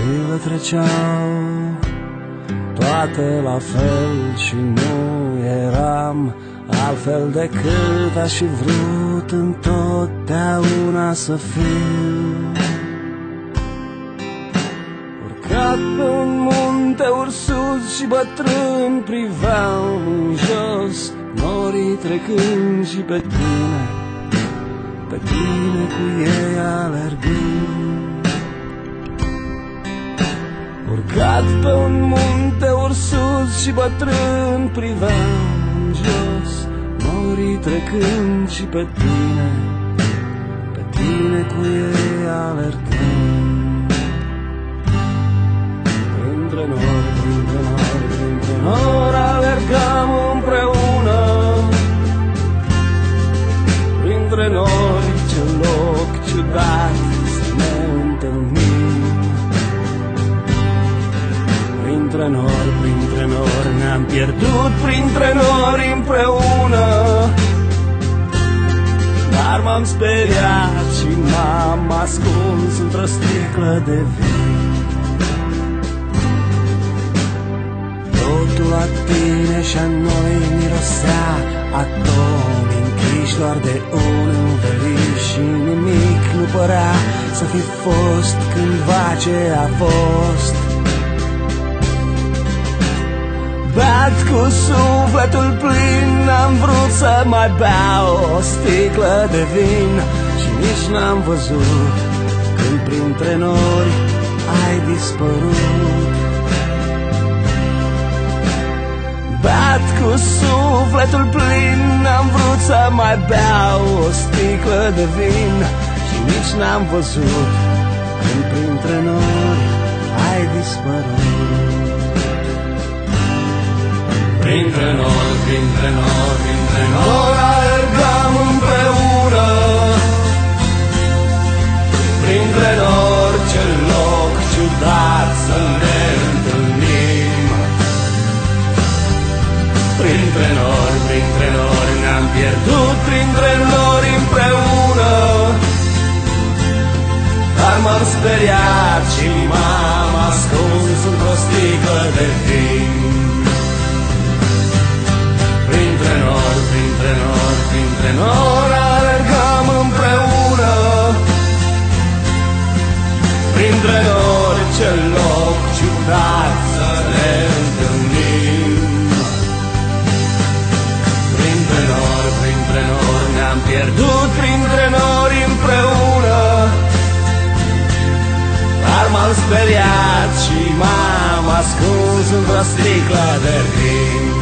Zile treceau toate la fel și nu eram altfel decât aș fi vrut întotdeauna să fiu. Urcat pe un munte ursus și bătrân priveau în jos, norii trecând și pe tine cu ei alergând. Urcat pe un munte ursus și bătrân priveau în jos, norii trecând și pe tine cu ei alergând. Printre nori alergam împreună, printre nori ce loc ciudat să ne întâlnim. Printre nori ne-am pierdut, printre nori împreună, dar m-am speriat și m-am ascuns într-o sticlă de vin. Totul la tine și a noi mirosea atomi închiși doar de un înveliș și nimic nu părea să fi fost cândva ce a fost. Beat cu sufletul plin, am vrut să mai beau o sticlă de vin și nici n-am văzut când printre nori ai dispărut. Beat cu sufletul plin, am vrut să mai beau o sticlă de vin și nici n-am văzut când printre nori ai dispărut. Printre nori alergam împreună, printre nori ce loc ciudat să ne întâlnim. Printre nori ne-am pierdut, printre nori împreună, dar m-am speriat și m-am ascuns într-o sticlă de vin. Printre nori alergam împreună, printre nori ce loc ciudat să ne întâlnim. Printre nori ne-am pierdut, printre nori împreună, dar m-am speriat și m-am ascuns într-o sticlă de vin.